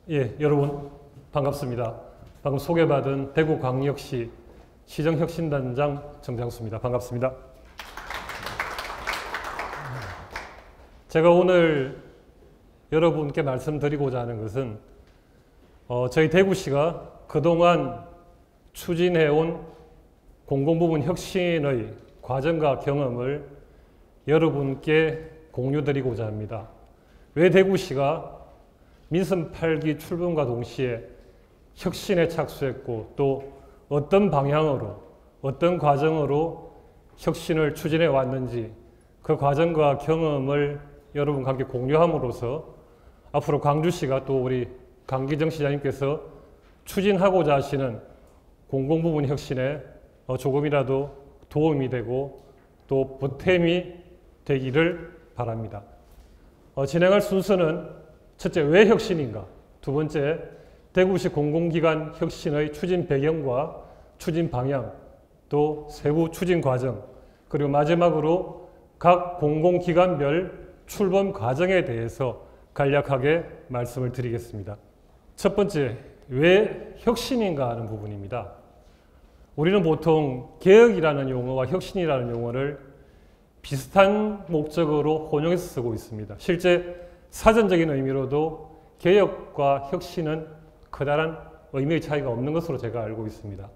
예, 여러분 반갑습니다. 방금 소개받은 대구광역시 시정혁신단장 정장수입니다. 반갑습니다. 제가 오늘 여러분께 말씀드리고자 하는 것은 저희 대구시가 그동안 추진해온 공공부문 혁신의 과정과 경험을 여러분께 공유드리고자 합니다. 왜 대구시가 민선 8기 출범과 동시에 혁신에 착수했고 또 어떤 방향으로 어떤 과정으로 혁신을 추진해 왔는지 그 과정과 경험을 여러분과 함께 공유함으로써 앞으로 광주시가 또 우리 강기정 시장님께서 추진하고자 하시는 공공부문 혁신에 조금이라도 도움이 되고 또 보탬이 되기를 바랍니다. 진행할 순서는 첫째, 왜 혁신인가? 두 번째, 대구시 공공기관 혁신의 추진 배경과 추진 방향, 또 세부 추진 과정, 그리고 마지막으로 각 공공기관별 출범 과정에 대해서 간략하게 말씀을 드리겠습니다. 첫 번째, 왜 혁신인가 하는 부분입니다. 우리는 보통 개혁이라는 용어와 혁신이라는 용어를 비슷한 목적으로 혼용해서 쓰고 있습니다. 실제 사전적인 의미로도 개혁과 혁신은 커다란 의미의 차이가 없는 것으로 제가 알고 있습니다.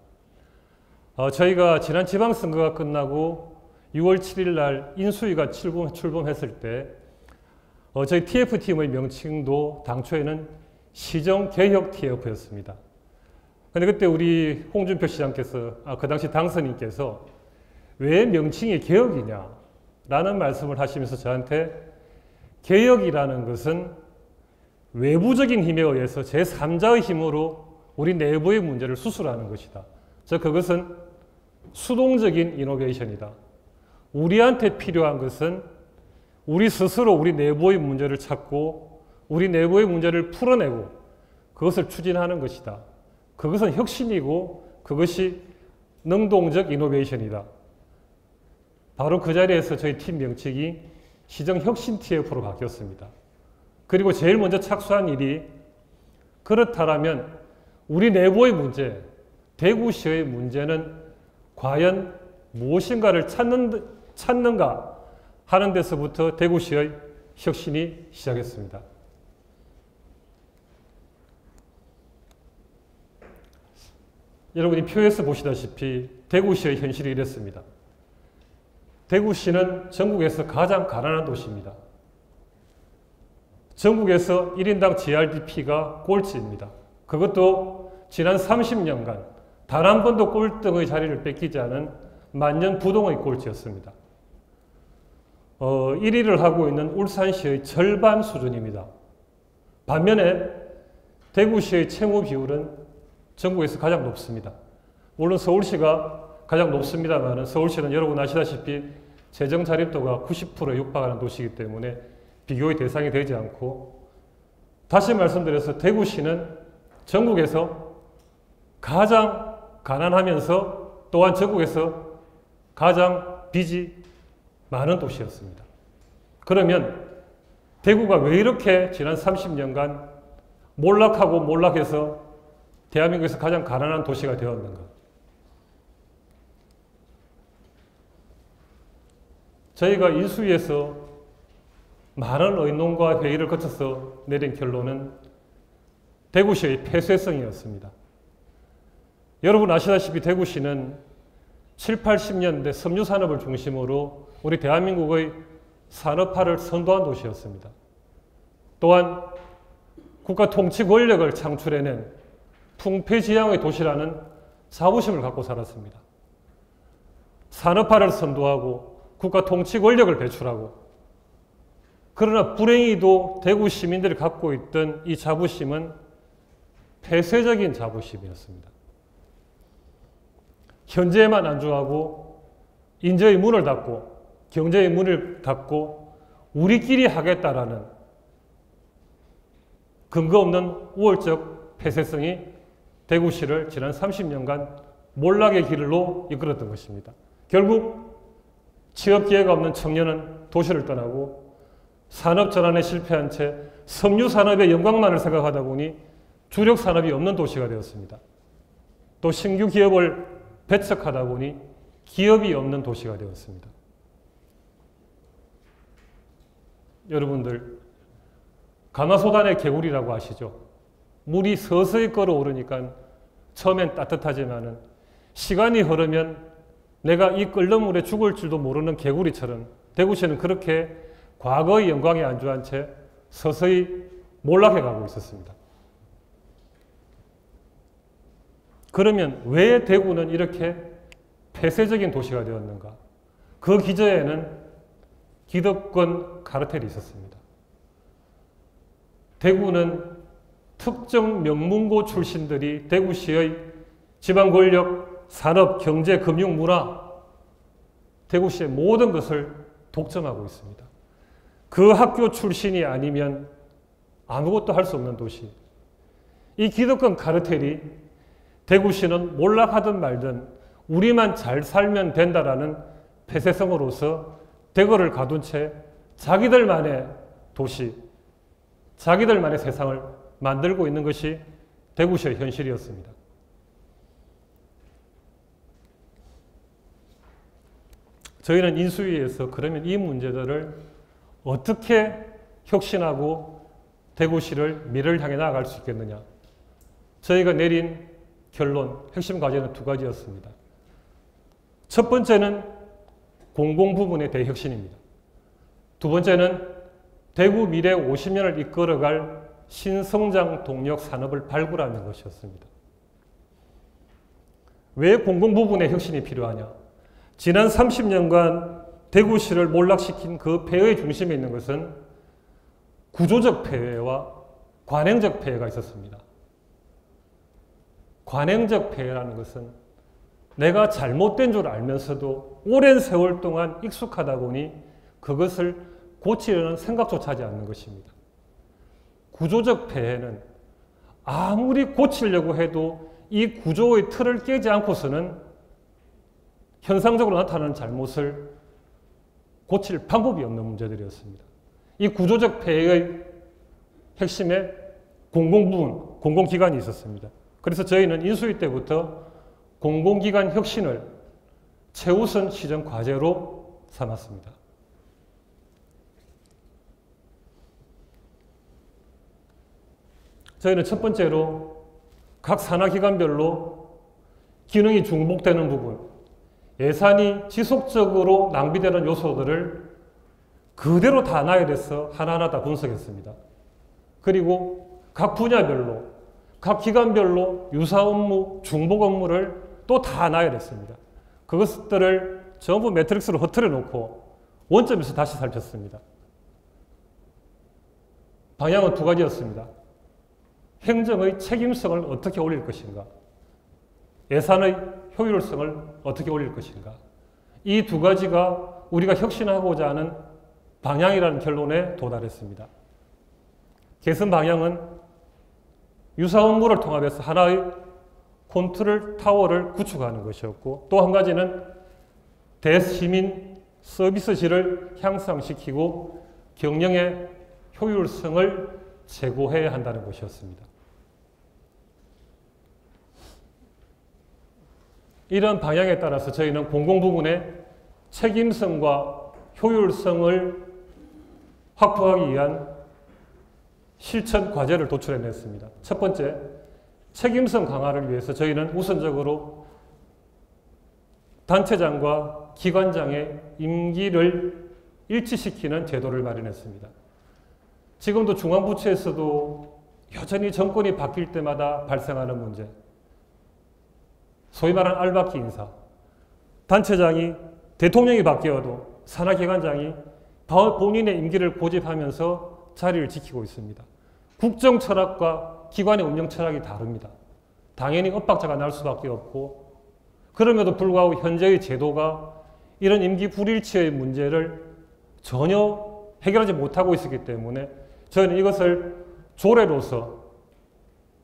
저희가 지난 지방선거가 끝나고 6월 7일 날 인수위가 출범했을 때 저희 TF팀의 명칭도 당초에는 시정개혁 TF였습니다. 그런데 그때 우리 홍준표 시장께서 그 당시 당선인께서 왜 명칭이 개혁이냐 라는 말씀을 하시면서 저한테 개혁이라는 것은 외부적인 힘에 의해서 제3자의 힘으로 우리 내부의 문제를 수술하는 것이다. 그것은 수동적인 이노베이션이다. 우리한테 필요한 것은 우리 스스로 우리 내부의 문제를 찾고 우리 내부의 문제를 풀어내고 그것을 추진하는 것이다. 그것은 혁신이고 그것이 능동적 이노베이션이다. 바로 그 자리에서 저희 팀 명칭이 시정혁신 TF로 바뀌었습니다. 그리고 제일 먼저 착수한 일이 그렇다면 우리 내부의 문제, 대구시의 문제는 과연 무엇인가를 찾는가 하는 데서부터 대구시의 혁신이 시작했습니다. 여러분이 표에서 보시다시피 대구시의 현실이 이랬습니다. 대구시는 전국에서 가장 가난한 도시입니다. 전국에서 1인당 GRDP가 꼴찌입니다. 그것도 지난 30년간 단 한 번도 꼴등의 자리를 뺏기지 않은 만년 부동의 꼴찌였습니다. 1위를 하고 있는 울산시의 절반 수준입니다. 반면에 대구시의 채무 비율은 전국에서 가장 높습니다. 물론 서울시가 가장 높습니다만 서울시는 여러분 아시다시피 재정 자립도가 90%에 육박하는 도시이기 때문에 비교의 대상이 되지 않고, 다시 말씀드려서 대구시는 전국에서 가장 가난하면서 또한 전국에서 가장 빚이 많은 도시였습니다. 그러면 대구가 왜 이렇게 지난 30년간 몰락하고 몰락해서 대한민국에서 가장 가난한 도시가 되었는가? 저희가 인수위에서 많은 의논과 회의를 거쳐서 내린 결론은 대구시의 폐쇄성이었습니다. 여러분 아시다시피 대구시는 7, 80년대 섬유산업을 중심으로 우리 대한민국의 산업화를 선도한 도시였습니다. 또한 국가 통치 권력을 창출해낸 풍패지향의 도시라는 자부심을 갖고 살았습니다. 산업화를 선도하고 국가 통치 권력을 배출하고, 그러나 불행히도 대구 시민들이 갖고 있던 이 자부심은 폐쇄적인 자부심이었습니다. 현재에만 안주하고 인재의 문을 닫고 경제의 문을 닫고 우리끼리 하겠다라는 근거 없는 우월적 폐쇄성이 대구시를 지난 30년간 몰락의 길로 이끌었던 것입니다. 결국 취업 기회가 없는 청년은 도시를 떠나고 산업 전환에 실패한 채 섬유 산업의 영광만을 생각하다 보니 주력 산업이 없는 도시가 되었습니다. 또 신규 기업을 배척하다 보니 기업이 없는 도시가 되었습니다. 여러분들, 가마솥안의 개구리라고 아시죠? 물이 서서히 끓어오르니까 처음엔 따뜻하지만은 시간이 흐르면 내가 이 끓는 물에 죽을 줄도 모르는 개구리처럼 대구시는 그렇게 과거의 영광에 안주한 채 서서히 몰락해 가고 있었습니다. 그러면 왜 대구는 이렇게 폐쇄적인 도시가 되었는가? 그 기저에는 기득권 카르텔이 있었습니다. 대구는 특정 명문고 출신들이 대구시의 지방 권력, 산업, 경제, 금융, 문화, 대구시의 모든 것을 독점하고 있습니다. 그 학교 출신이 아니면 아무것도 할 수 없는 도시. 이 기득권 카르텔이 대구시는 몰락하든 말든 우리만 잘 살면 된다라는 폐쇄성으로서 대거를 가둔 채 자기들만의 도시, 자기들만의 세상을 만들고 있는 것이 대구시의 현실이었습니다. 저희는 인수위에서 그러면 이 문제들을 어떻게 혁신하고 대구시를 미래를 향해 나아갈 수 있겠느냐. 저희가 내린 결론, 핵심 과제는 두 가지였습니다. 첫 번째는 공공 부문의 대혁신입니다. 두 번째는 대구 미래 50년을 이끌어갈 신성장 동력 산업을 발굴하는 것이었습니다. 왜 공공 부문의 혁신이 필요하냐? 지난 30년간 대구시를 몰락시킨 그 폐해의 중심에 있는 것은 구조적 폐해와 관행적 폐해가 있었습니다. 관행적 폐해라는 것은 내가 잘못된 줄 알면서도 오랜 세월 동안 익숙하다 보니 그것을 고치려는 생각조차 하지 않는 것입니다. 구조적 폐해는 아무리 고치려고 해도 이 구조의 틀을 깨지 않고서는 현상적으로 나타나는 잘못을 고칠 방법이 없는 문제들이었습니다. 이 구조적 폐해의 핵심에 공공부문, 공공기관이 있었습니다. 그래서 저희는 인수위 때부터 공공기관 혁신을 최우선 시정 과제로 삼았습니다. 저희는 첫 번째로 각 산하기관별로 기능이 중복되는 부분, 예산이 지속적으로 낭비되는 요소들을 그대로 다 나열해서 하나하나 다 분석했습니다. 그리고 각 분야별로, 각 기관별로 유사 업무, 중복 업무를 또 다 나열했습니다. 그것들을 전부 매트릭스로 흐트려 놓고 원점에서 다시 살폈습니다. 방향은 두 가지였습니다. 행정의 책임성을 어떻게 올릴 것인가, 예산의 효율성을 어떻게 올릴 것인가. 이 두 가지가 우리가 혁신하고자 하는 방향이라는 결론에 도달했습니다. 개선 방향은 유사 업무를 통합해서 하나의 컨트롤 타워를 구축하는 것이었고, 또 한 가지는 대시민 서비스질을 향상시키고 경영의 효율성을 제고해야 한다는 것이었습니다. 이런 방향에 따라서 저희는 공공부문의 책임성과 효율성을 확보하기 위한 실천 과제를 도출해냈습니다. 첫 번째, 책임성 강화를 위해서 저희는 우선적으로 단체장과 기관장의 임기를 일치시키는 제도를 마련했습니다. 지금도 중앙부처에서도 여전히 정권이 바뀔 때마다 발생하는 문제, 소위 말하는 알박기 인사, 단체장이 대통령이 바뀌어도 산하기관장이 본인의 임기를 고집하면서 자리를 지키고 있습니다. 국정 철학과 기관의 운영 철학이 다릅니다. 당연히 엇박자가 날 수밖에 없고, 그럼에도 불구하고 현재의 제도가 이런 임기 불일치의 문제를 전혀 해결하지 못하고 있었기 때문에 저희는 이것을 조례로서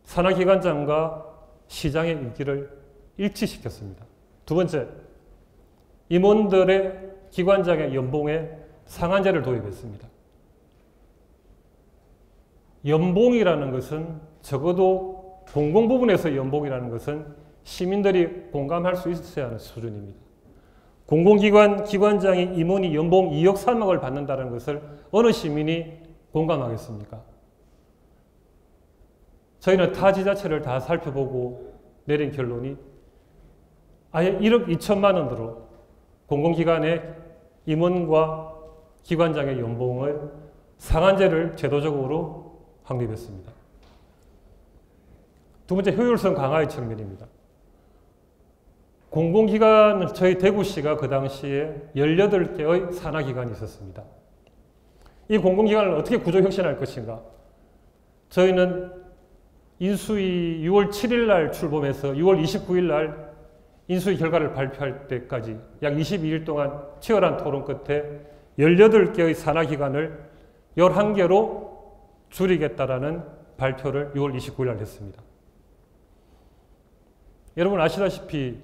산하기관장과 시장의 임기를 일치시켰습니다. 두 번째, 임원들의 기관장의 연봉에 상한제를 도입했습니다. 연봉이라는 것은 적어도 공공 부분에서 연봉이라는 것은 시민들이 공감할 수 있어야 하는 수준입니다. 공공기관 기관장이 임원이 연봉 2억 3억을 받는다는 것을 어느 시민이 공감하겠습니까? 저희는 타 지자체를 다 살펴보고 내린 결론이 아예 1억 2천만 원으로 공공기관의 임원과 기관장의 연봉을 상한제를 제도적으로 확립했습니다. 두 번째, 효율성 강화의 측면입니다. 공공기관, 저희 대구시가 그 당시에 18개의 산하기관이 있었습니다. 이 공공기관을 어떻게 구조혁신할 것인가? 저희는 인수위 6월 7일 날 출범해서 6월 29일 날 인수위 결과를 발표할 때까지 약 22일 동안 치열한 토론 끝에 18개의 산하기관을 11개로 줄이겠다라는 발표를 6월 29일 날 했습니다. 여러분 아시다시피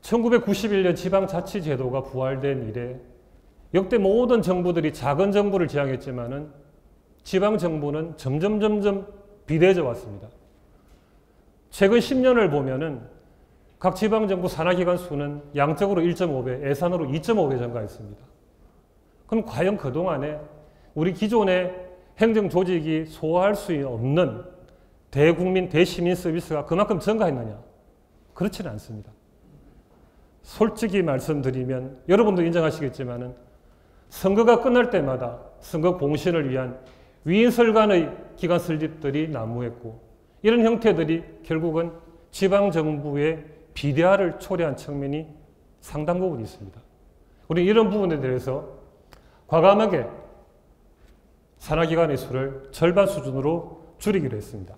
1991년 지방자치제도가 부활된 이래 역대 모든 정부들이 작은 정부를 지향했지만은 지방정부는 점점 비대해져 왔습니다. 최근 10년을 보면은 각 지방정부 산하기관 수는 양적으로 1.5배, 예산으로 2.5배 증가했습니다. 그럼 과연 그동안에 우리 기존의 행정조직이 소화할 수 없는 대국민, 대시민 서비스가 그만큼 증가했느냐? 그렇지는 않습니다. 솔직히 말씀드리면 여러분도 인정하시겠지만은 선거가 끝날 때마다 선거 공신을 위한 위인설관의 기관 설립들이 난무했고 이런 형태들이 결국은 지방정부의 비대화를 초래한 측면이 상당 부분 있습니다. 우리는 이런 부분에 대해서 과감하게 산하기관의 수를 절반 수준으로 줄이기로 했습니다.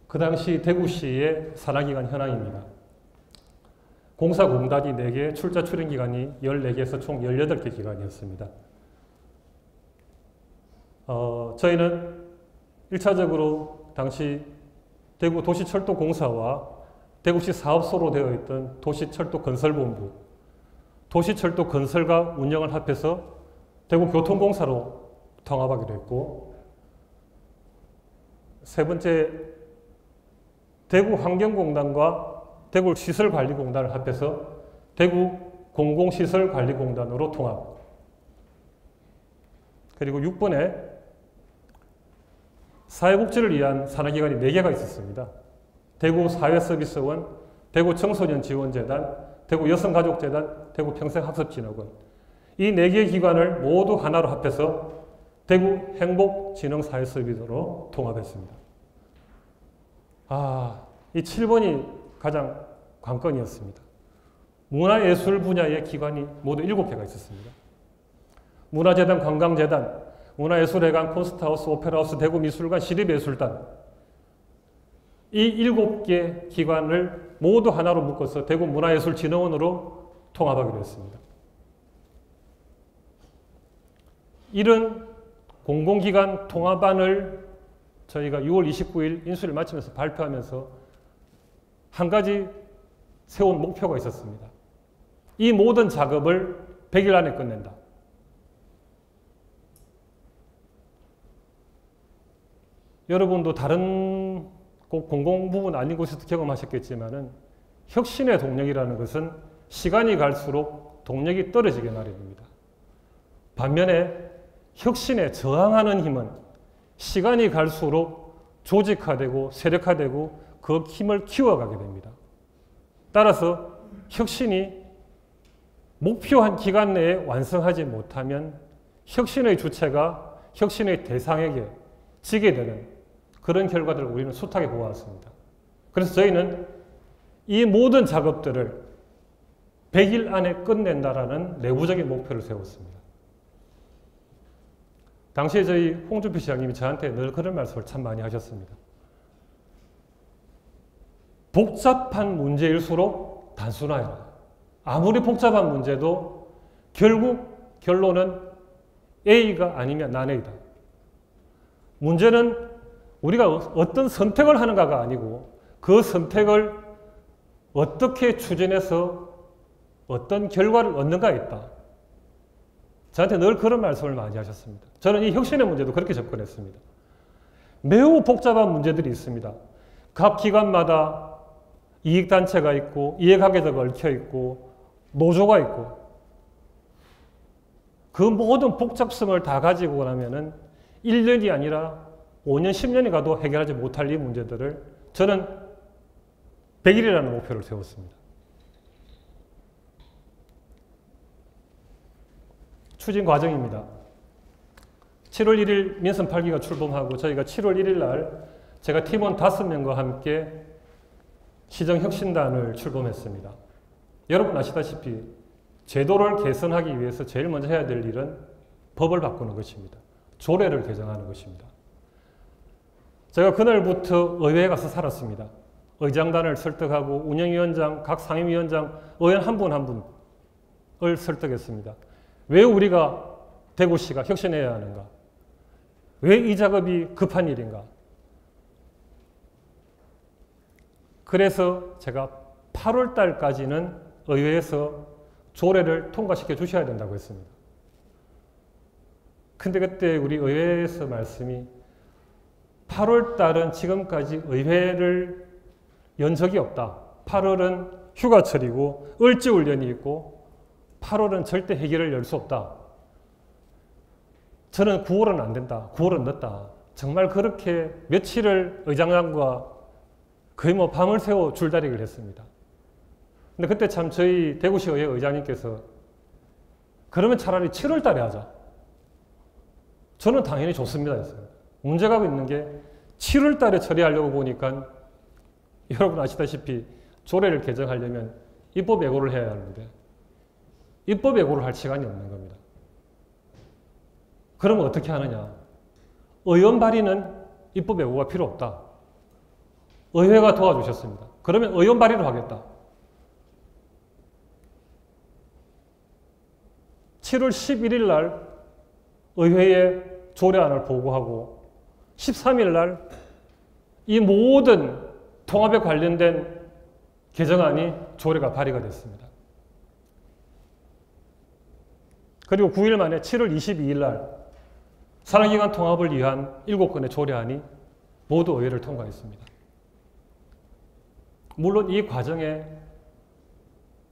그 당시 대구시의 산하기관 현황입니다. 공사공단이 4개, 출자 출입기관이 14개에서 총 18개 기관이었습니다. 저희는 1차적으로 당시 대구 도시철도공사와 대구시 사업소로 되어 있던 도시철도건설본부, 도시철도 건설과 운영을 합해서 대구교통공사로 통합하기로 했고, 세 번째, 대구환경공단과 대구시설관리공단을 합해서 대구공공시설관리공단으로 통합. 그리고 6번에 사회복지를 위한 산하기관이 4개가 있었습니다. 대구사회서비스원, 대구청소년지원재단, 대구여성가족재단, 대구평생학습진흥원. 이 4개의 기관을 모두 하나로 합해서 대구행복진흥사회서비스로 통합했습니다. 이 7번이 가장 관건이었습니다. 문화예술 분야의 기관이 모두 7개가 있었습니다. 문화재단, 관광재단, 문화예술회관, 콘서트하우스, 오페라하우스, 대구미술관, 시립예술단. 이 7개 기관을 모두 하나로 묶어서 대구문화예술진흥원으로 통합하기로 했습니다. 이런 공공기관 통합안을 저희가 6월 29일 인수를 마치면서 발표하면서 한 가지 세운 목표가 있었습니다. 이 모든 작업을 100일 안에 끝낸다. 여러분도 다른 꼭 공공 부분 아닌 곳에서 경험하셨겠지만은 혁신의 동력이라는 것은 시간이 갈수록 동력이 떨어지게 마련입니다. 반면에 혁신에 저항하는 힘은 시간이 갈수록 조직화되고 세력화되고 그 힘을 키워가게 됩니다. 따라서 혁신이 목표한 기간 내에 완성하지 못하면 혁신의 주체가 혁신의 대상에게 지게 되는 그런 결과들을 우리는 숱하게 보아왔습니다. 그래서 저희는 이 모든 작업들을 100일 안에 끝낸다라는 내부적인 목표를 세웠습니다. 당시에 저희 홍준표 시장님이 저한테 늘 그런 말씀을 참 많이 하셨습니다. 복잡한 문제일수록 단순화해라. 아무리 복잡한 문제도 결국 결론은 A가 아니면 난A다. 문제는 우리가 어떤 선택을 하는가가 아니고 그 선택을 어떻게 추진해서 어떤 결과를 얻는가에 있다. 저한테 늘 그런 말씀을 많이 하셨습니다. 저는 이 혁신의 문제도 그렇게 접근했습니다. 매우 복잡한 문제들이 있습니다. 각 기관마다 이익단체가 있고 이해관계자가 얽혀 있고 노조가 있고 그 모든 복잡성을 다 가지고 나면은 1년이 아니라 5년, 10년이 가도 해결하지 못할 이 문제들을 저는 100일이라는 목표를 세웠습니다. 추진 과정입니다. 7월 1일 민선 8기가 출범하고 저희가 7월 1일 날 제가 팀원 5명과 함께 시정혁신단을 출범했습니다. 여러분 아시다시피 제도를 개선하기 위해서 제일 먼저 해야 될 일은 법을 바꾸는 것입니다. 조례를 개정하는 것입니다. 제가 그날부터 의회에 가서 살았습니다. 의장단을 설득하고 운영위원장, 각 상임위원장, 의원 한 분 한 분을 설득했습니다. 왜 우리가 대구시가 혁신해야 하는가? 왜 이 작업이 급한 일인가? 그래서 제가 8월 달까지는 의회에서 조례를 통과시켜 주셔야 된다고 했습니다. 근데 그때 우리 의회에서 말씀이 8월 달은 지금까지 의회를 연 적이 없다. 8월은 휴가철이고 을지훈련이 있고 8월은 절대 회기를 열 수 없다. 저는 9월은 안 된다. 9월은 늦다. 정말 그렇게 며칠을 의장단과 거의 뭐 밤을 새워 줄다리기를 했습니다. 근데 그때 참 저희 대구시 의회 의장님께서 그러면 차라리 7월 달에 하자. 저는 당연히 좋습니다 했어요. 문제가 있는 게 7월 달에 처리하려고 보니까 여러분 아시다시피 조례를 개정하려면 입법 예고를 해야 하는데 입법 예고를 할 시간이 없는 겁니다. 그러면 어떻게 하느냐? 의원 발의는 입법 예고가 필요 없다. 의회가 도와주셨습니다. 그러면 의원 발의를 하겠다. 7월 11일 날 의회에 조례안을 보고하고 13일 날 이 모든 통합에 관련된 개정안이 조례가 발의가 됐습니다. 그리고 9일 만에 7월 22일 날 산하기관 통합을 위한 7건의 조례안이 모두 의회를 통과했습니다. 물론 이 과정에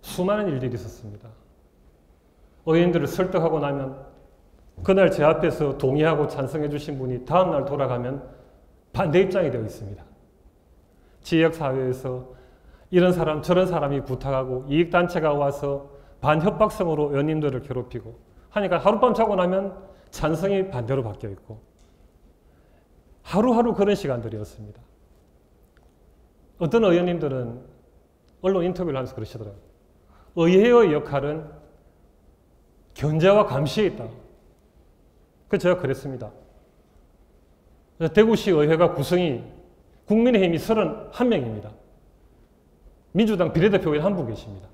수많은 일들이 있었습니다. 의원들을 설득하고 나면 그날 제 앞에서 동의하고 찬성해 주신 분이 다음날 돌아가면 반대 입장이 되어 있습니다. 지역사회에서 이런 사람 저런 사람이 부탁하고 이익단체가 와서 반협박성으로 의원님들을 괴롭히고 하니까 하룻밤 자고 나면 찬성이 반대로 바뀌어 있고 하루하루 그런 시간들이었습니다. 어떤 의원님들은 언론 인터뷰를 하면서 그러시더라고요. 의회의 역할은 견제와 감시에 있다. 그래서 제가 그랬습니다. 대구시 의회가 구성이 국민의힘이 31명입니다. 민주당 비례대표가 한 분 계십니다.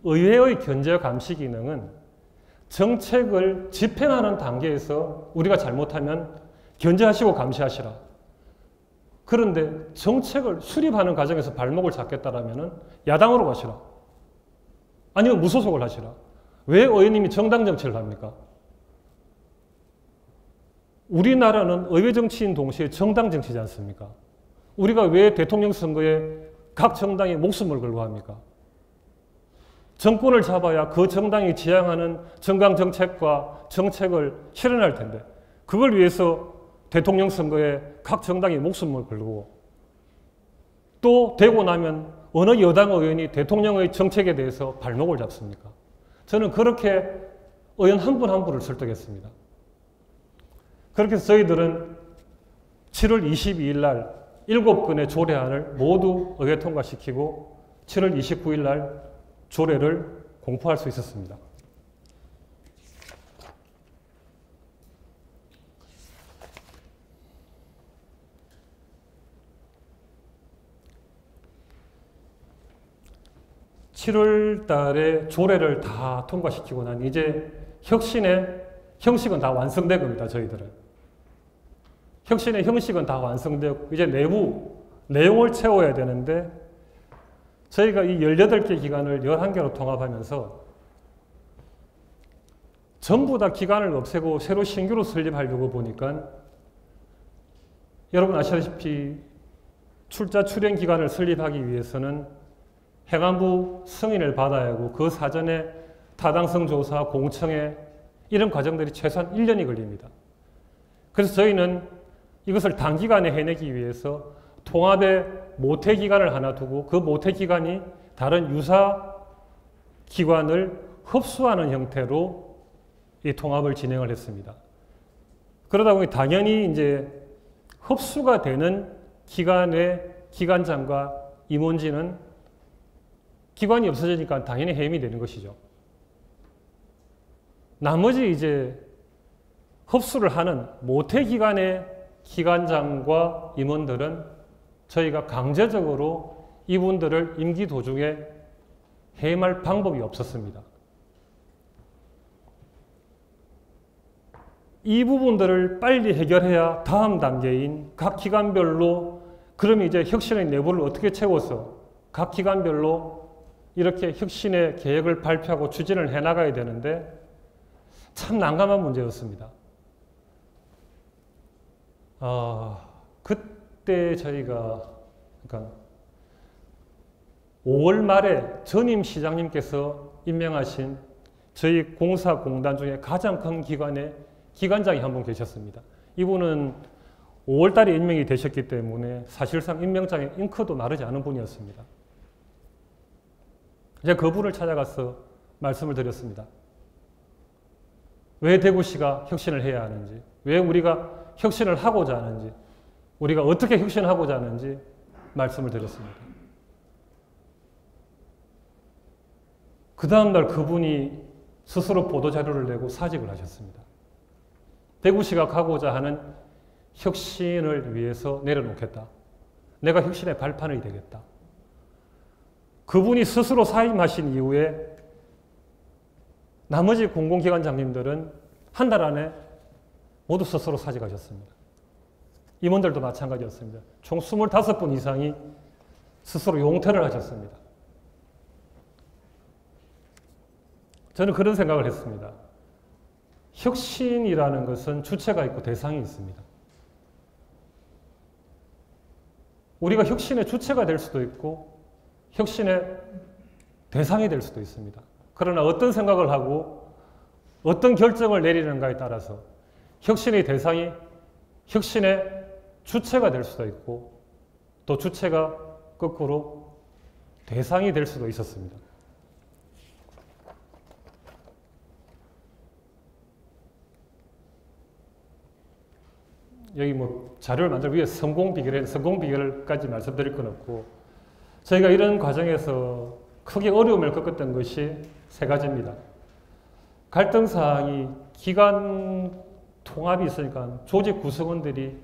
의회의 견제와 감시 기능은 정책을 집행하는 단계에서 우리가 잘못하면 견제하시고 감시하시라. 그런데 정책을 수립하는 과정에서 발목을 잡겠다라면 야당으로 가시라. 아니면 무소속을 하시라. 왜 의원님이 정당 정치를 합니까? 우리나라는 의회 정치인 동시에 정당 정치지 않습니까? 우리가 왜 대통령 선거에 각 정당이 목숨을 걸고 합니까? 정권을 잡아야 그 정당이 지향하는 정강 정책과 정책을 실현할 텐데 그걸 위해서 대통령 선거에 각 정당이 목숨을 걸고 또 되고 나면 어느 여당 의원이 대통령의 정책에 대해서 발목을 잡습니까? 저는 그렇게 의원 한 분 한 분을 설득했습니다. 그렇게 해서 저희들은 7월 22일 날 7건의 조례안을 모두 의회 통과시키고 7월 29일 날 조례를 공포할 수 있었습니다. (7월) 달에 조례를 다 통과시키고 난 이제 혁신의 형식은 다 완성된 겁니다. 저희들은. 혁신의 형식은 다 완성되었고 이제 내부 내용을 채워야 되는데 저희가 이 18개 기관을 11개로 통합하면서 전부 다 기관을 없애고 새로 신규로 설립하려고 보니까 여러분 아시다시피 출자 출연 기관을 설립하기 위해서는 행안부 승인을 받아야 하고 그 사전에 타당성 조사, 공청회 이런 과정들이 최소한 1년이 걸립니다. 그래서 저희는 이것을 단기간에 해내기 위해서 통합의 모태기관을 하나 두고 그 모태기관이 다른 유사 기관을 흡수하는 형태로 이 통합을 진행을 했습니다. 그러다 보니 당연히 이제 흡수가 되는 기관의 기관장과 임원진은 기관이 없어지니까 당연히 해임이 되는 것이죠. 나머지 이제 흡수를 하는 모태기관의 기관장과 임원들은 저희가 강제적으로 이분들을 임기 도중에 해임할 방법이 없었습니다. 이 부분들을 빨리 해결해야 다음 단계인 각 기관별로 그럼 이제 혁신의 내부를 어떻게 채워서 각 기관별로 이렇게 혁신의 계획을 발표하고 추진을 해나가야 되는데 참 난감한 문제였습니다. 그때 저희가 그러니까 5월 말에 전임 시장님께서 임명하신 저희 공사공단 중에 가장 큰 기관의 기관장이 한 분 계셨습니다. 이분은 5월 달에 임명이 되셨기 때문에 사실상 임명장에 잉크도 나르지 않은 분이었습니다. 제가 그분을 찾아가서 말씀을 드렸습니다. 왜 대구시가 혁신을 해야 하는지, 왜 우리가 혁신을 하고자 하는지, 우리가 어떻게 혁신하고자 하는지 말씀을 드렸습니다. 그 다음날 그분이 스스로 보도자료를 내고 사직을 하셨습니다. 대구시가 가고자 하는 혁신을 위해서 내려놓겠다. 내가 혁신의 발판이 되겠다. 그분이 스스로 사임하신 이후에 나머지 공공기관장님들은 한 달 안에 모두 스스로 사직하셨습니다. 임원들도 마찬가지였습니다. 총 25분 이상이 스스로 용퇴를 하셨습니다. 저는 그런 생각을 했습니다. 혁신이라는 것은 주체가 있고 대상이 있습니다. 우리가 혁신의 주체가 될 수도 있고 혁신의 대상이 될 수도 있습니다. 그러나 어떤 생각을 하고 어떤 결정을 내리는가에 따라서 혁신의 대상이 혁신의 주체가 될 수도 있고 또 주체가 거꾸로 대상이 될 수도 있었습니다. 여기 뭐 자료를 만들기 위해 성공 비결까지 말씀드릴 건 없고 저희가 이런 과정에서 크게 어려움을 겪었던 것이 3가지입니다. 갈등사항이 기관 통합이 있으니까 조직 구성원들이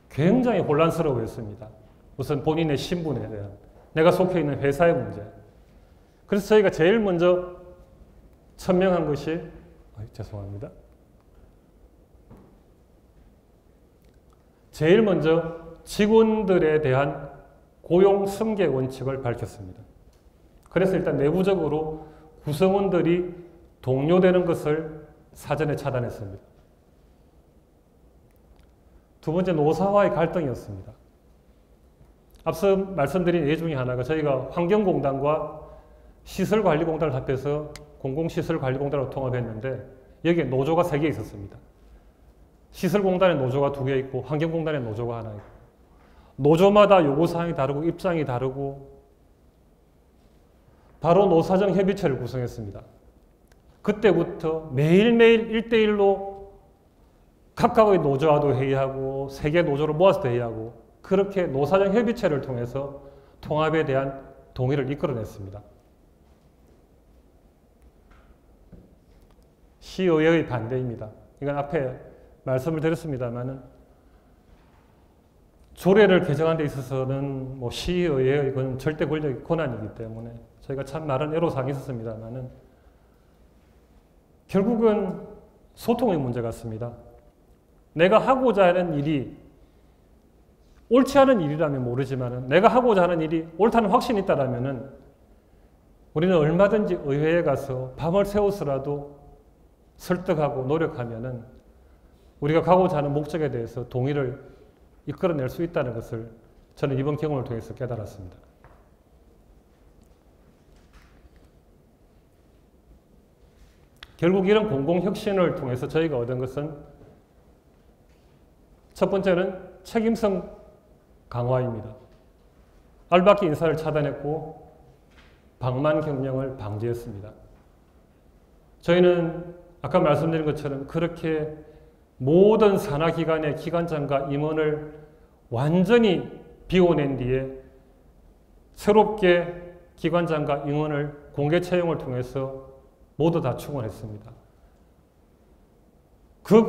굉장히 혼란스러워했습니다. 우선 본인의 신분에 대한, 내가 속해 있는 회사의 문제. 그래서 저희가 제일 먼저 천명한 것이, 죄송합니다. 제일 먼저 직원들에 대한 고용 승계 원칙을 밝혔습니다. 그래서 일단 내부적으로 구성원들이 동료되는 것을 사전에 차단했습니다. 두 번째, 노사와의 갈등이었습니다. 앞서 말씀드린 예 중에 하나가 저희가 환경공단과 시설관리공단을 합해서 공공시설관리공단으로 통합했는데 여기에 노조가 3개 있었습니다. 시설공단에 노조가 2개 있고 환경공단에 노조가 하나 있고 노조마다 요구사항이 다르고 입장이 다르고 바로 노사정 협의체를 구성했습니다. 그때부터 매일매일 1대1로 각각의 노조와도 회의하고 3개 노조를 모아서도 회의하고 그렇게 노사정 협의체를 통해서 통합에 대한 동의를 이끌어냈습니다. 시의회의 반대입니다. 이건 앞에 말씀을 드렸습니다만은 조례를 개정하는 데 있어서는 뭐 시의회의 이건 절대 권력의 권한이기 때문에 저희가 참 많은 애로사항이 있었습니다만은 결국은 소통의 문제 같습니다. 내가 하고자 하는 일이 옳지 않은 일이라면 모르지만 내가 하고자 하는 일이 옳다는 확신이 있다라면 우리는 얼마든지 의회에 가서 밤을 새워서라도 설득하고 노력하면 우리가 가고자 하는 목적에 대해서 동의를 이끌어낼 수 있다는 것을 저는 이번 경험을 통해서 깨달았습니다. 결국 이런 공공혁신을 통해서 저희가 얻은 것은 첫 번째는 책임성 강화입니다. 알박기 인사를 차단했고 방만 경영을 방지했습니다. 저희는 아까 말씀드린 것처럼 그렇게 모든 산하기관의 기관장과 임원을 완전히 비워낸 뒤에 새롭게 기관장과 임원을 공개 채용을 통해서 모두 다 충원했습니다. 그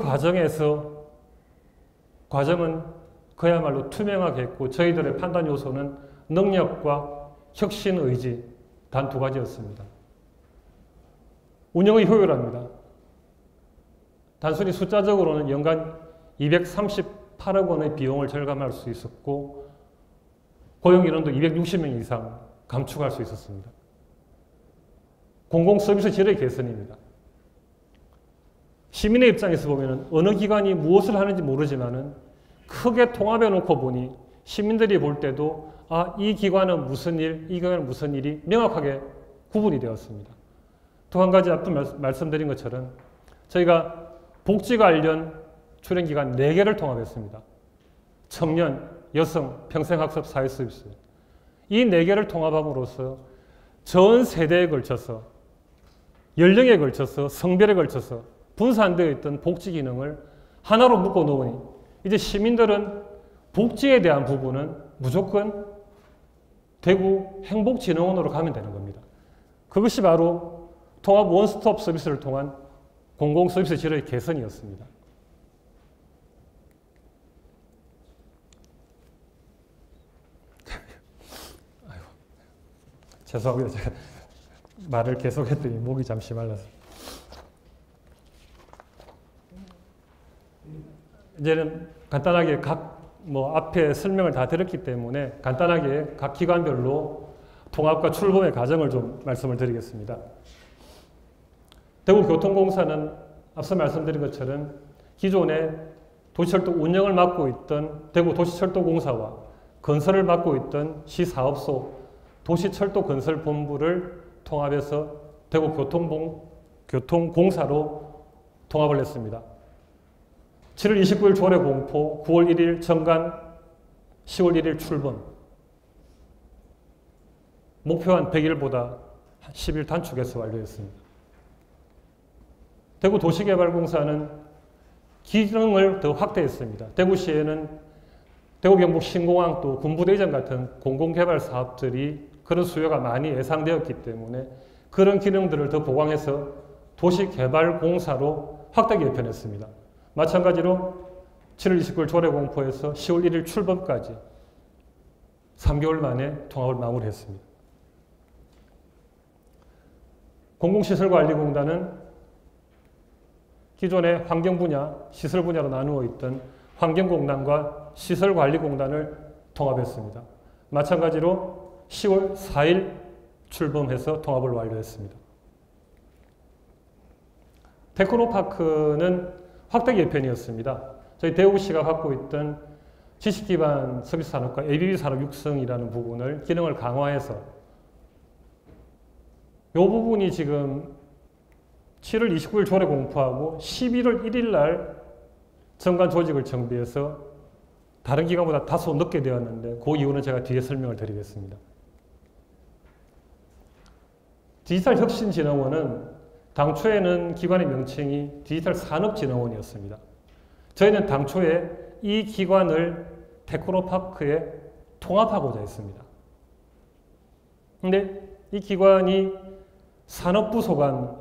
과정은 그야말로 투명하게 했고 저희들의 판단 요소는 능력과 혁신 의지 단 두 가지였습니다. 운영의 효율화입니다. 단순히 숫자적으로는 연간 238억 원의 비용을 절감할 수 있었고 고용인원도 260명 이상 감축할 수 있었습니다. 공공서비스 질의 개선입니다. 시민의 입장에서 보면 어느 기관이 무엇을 하는지 모르지만 크게 통합해 놓고 보니 시민들이 볼 때도 이 기관은 무슨 일, 이 기관은 무슨 일이 명확하게 구분이 되었습니다. 또 한 가지 앞서 말씀드린 것처럼 저희가 복지 관련 출연기관 4개를 통합했습니다. 청년, 여성, 평생학습, 사회서비스. 이 4개를 통합함으로써 전 세대에 걸쳐서 연령에 걸쳐서 성별에 걸쳐서 분산되어 있던 복지 기능을 하나로 묶어 놓으니 이제 시민들은 복지에 대한 부분은 무조건 대구 행복진흥원으로 가면 되는 겁니다. 그것이 바로 통합 원스톱 서비스를 통한 공공서비스 질의 개선이었습니다. 아이고, 죄송합니다. 제가 말을 계속했더니 목이 잠시 말라서. 이제는 간단하게 앞에 설명을 다 드렸기 때문에 간단하게 각 기관별로 통합과 출범의 과정을 좀 말씀을 드리겠습니다. 대구교통공사는 앞서 말씀드린 것처럼 기존에 도시철도 운영을 맡고 있던 대구도시철도공사와 건설을 맡고 있던 시사업소 도시철도건설본부를 통합해서 대구교통공사로 통합을 했습니다. 7월 29일 조례 공포, 9월 1일 정관, 10월 1일 출범. 목표한 100일보다 10일 단축해서 완료했습니다. 대구도시개발공사는 기능을 더 확대했습니다. 대구시에는 대구경북 신공항 또 군부대 이전 같은 공공개발 사업들이 그런 수요가 많이 예상되었기 때문에 그런 기능들을 더 보강해서 도시개발공사로 확대 개편했습니다. 마찬가지로 7월 29일 조례 공포에서 10월 1일 출범까지 3개월 만에 통합을 마무리했습니다. 공공시설관리공단은 기존의 환경 분야, 시설 분야로 나누어 있던 환경공단과 시설관리공단을 통합했습니다. 마찬가지로 10월 4일 출범해서 통합을 완료했습니다. 테크노파크는 확대 개편이었습니다. 저희 대구시가 갖고 있던 지식기반 서비스 산업과 ABB 산업 육성이라는 부분을 기능을 강화해서 이 부분이 지금 7월 29일 조례 공포하고 11월 1일 날 정관 조직을 정비해서 다른 기관보다 다소 늦게 되었는데 그 이유는 제가 뒤에 설명을 드리겠습니다. 디지털혁신진흥원은 당초에는 기관의 명칭이 디지털산업진흥원이었습니다. 저희는 당초에 이 기관을 테크노파크에 통합하고자 했습니다. 그런데 이 기관이 산업부 소관,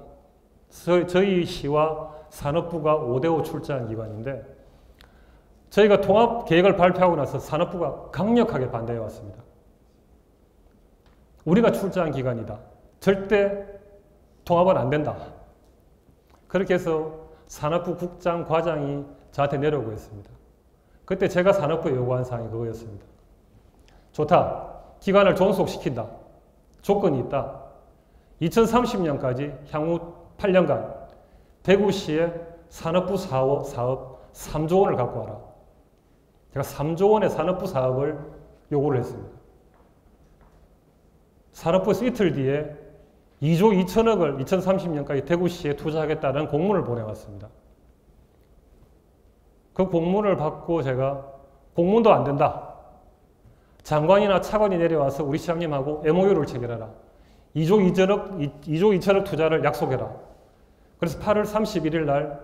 저희 시와 산업부가 5대5 출자한 기관인데 저희가 통합 계획을 발표하고 나서 산업부가 강력하게 반대해 왔습니다. 우리가 출자한 기관이다. 절대 통합은 안 된다. 그렇게 해서 산업부 국장, 과장이 저한테 내려오고 했습니다. 그때 제가 산업부에 요구한 사항이 그거였습니다. 좋다. 기간을 존속시킨다. 조건이 있다. 2030년까지 향후 8년간 대구시에 산업부 사업 3조 원을 갖고 와라. 제가 3조 원의 산업부 사업을 요구를 했습니다. 산업부에서 이틀 뒤에 2조 2천억을 2030년까지 대구시에 투자하겠다는 공문을 보내왔습니다. 그 공문을 받고 제가 공문도 안 된다. 장관이나 차관이 내려와서 우리 시장님하고 MOU를 체결하라. 2조 2천억 투자를 약속해라. 그래서 8월 31일 날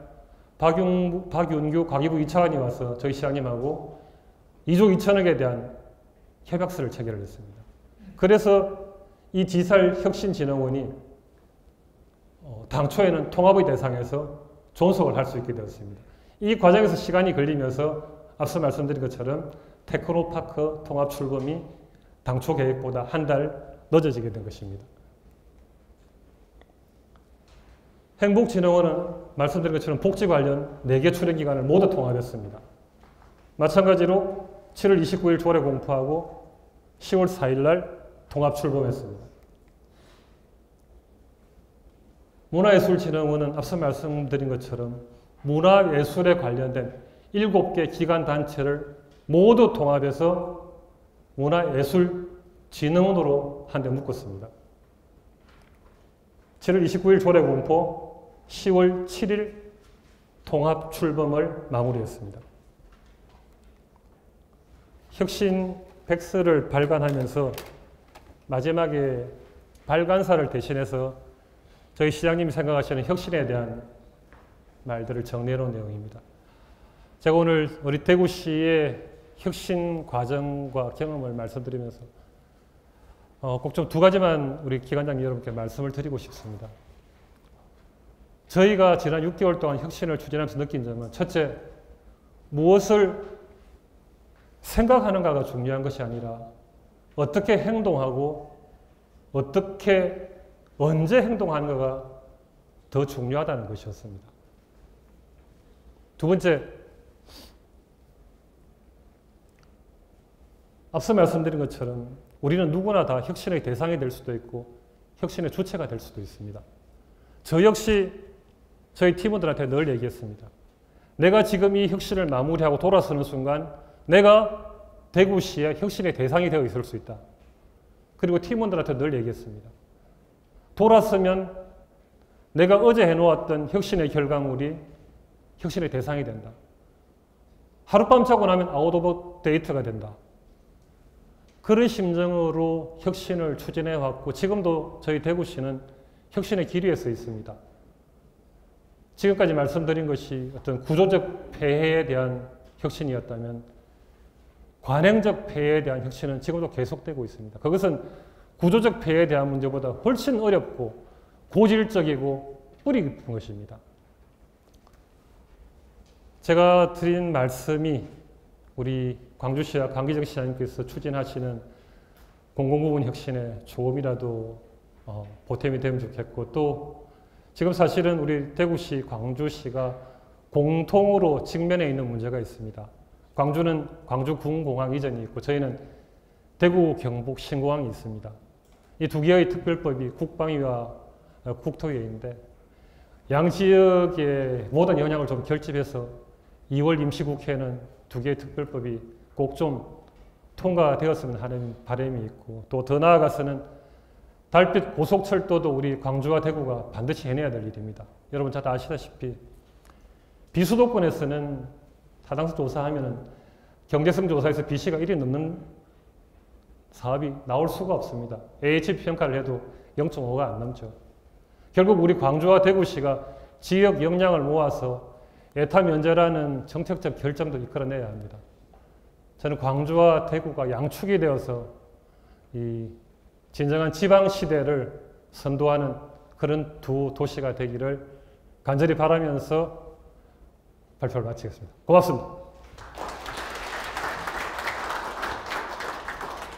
박윤규 과기부 2차관이 와서 저희 시장님하고 2조 2천억에 대한 협약서를 체결을 했습니다. 그래서 이 디지털혁신진흥원이 당초에는 통합의 대상에서 존속을 할 수 있게 되었습니다. 이 과정에서 시간이 걸리면서 앞서 말씀드린 것처럼 테크노파크 통합 출범이 당초 계획보다 한 달 늦어지게 된 것입니다. 행복진흥원은 말씀드린 것처럼 복지 관련 4개 출연 기관을 모두 통합했습니다. 마찬가지로 7월 29일 조례 공포하고 10월 4일 날 통합 출범했습니다. 문화예술진흥원은 앞서 말씀드린 것처럼 문화예술에 관련된 7개 기관 단체를 모두 통합해서 문화예술진흥원으로 한데 묶었습니다. 7월 29일 조례 공포, 10월 7일 통합 출범을 마무리했습니다. 혁신 백서를 발간하면서 마지막에 발간사를 대신해서 저희 시장님이 생각하시는 혁신에 대한 말들을 정리해 놓은 내용입니다. 제가 오늘 우리 대구시의 혁신 과정과 경험을 말씀드리면서 꼭 좀 2가지만 우리 기관장님 여러분께 말씀을 드리고 싶습니다. 저희가 지난 6개월 동안 혁신을 추진하면서 느낀 점은 첫째, 무엇을 생각하는가가 중요한 것이 아니라 어떻게 행동하고 어떻게 언제 행동하는가가 더 중요하다는 것이었습니다. 2번째, 앞서 말씀드린 것처럼 우리는 누구나 다 혁신의 대상이 될 수도 있고 혁신의 주체가 될 수도 있습니다. 저 역시 저희 팀원들한테 늘 얘기했습니다. 내가 지금 이 혁신을 마무리하고 돌아서는 순간 내가 대구시의 혁신의 대상이 되어 있을 수 있다. 그리고 팀원들한테 늘 얘기했습니다. 돌아서면 내가 어제 해놓았던 혁신의 결과물이 혁신의 대상이 된다. 하룻밤 자고 나면 아웃 오브 데이트가 된다. 그런 심정으로 혁신을 추진해왔고 지금도 저희 대구시는 혁신의 길 위에 서 있습니다. 지금까지 말씀드린 것이 어떤 구조적 폐해에 대한 혁신이었다면 관행적 폐해에 대한 혁신은 지금도 계속되고 있습니다. 그것은 구조적 폐해에 대한 문제보다 훨씬 어렵고 고질적이고 뿌리 깊은 것입니다. 제가 드린 말씀이 우리 광주시와 강기정 시장님께서 추진하시는 공공부문 혁신에 조금이라도 보탬이 되면 좋겠고 또 지금 사실은 우리 대구시, 광주시가 공통으로 직면해 있는 문제가 있습니다. 광주는 광주군공항 이전이 있고 저희는 대구, 경북, 신공항이 있습니다. 이 2개의 특별법이 국방위와 국토위인데 양 지역의 모든 영향을 좀 결집해서 2월 임시국회는 2개의 특별법이 꼭 좀 통과되었으면 하는 바람이 있고 또 더 나아가서는 달빛 고속철도도 우리 광주와 대구가 반드시 해내야 될 일입니다. 여러분 다 아시다시피 비수도권에서는 타당성 조사하면은 경제성 조사에서 BC가 1이 넘는 사업이 나올 수가 없습니다. AHP 평가를 해도 0.5가 안 넘죠. 결국 우리 광주와 대구시가 지역 역량을 모아서 에타 면제라는 정책적 결정도 이끌어내야 합니다. 저는 광주와 대구가 양축이 되어서 이 진정한 지방 시대를 선도하는 그런 2 도시가 되기를 간절히 바라면서 발표를 마치겠습니다. 고맙습니다.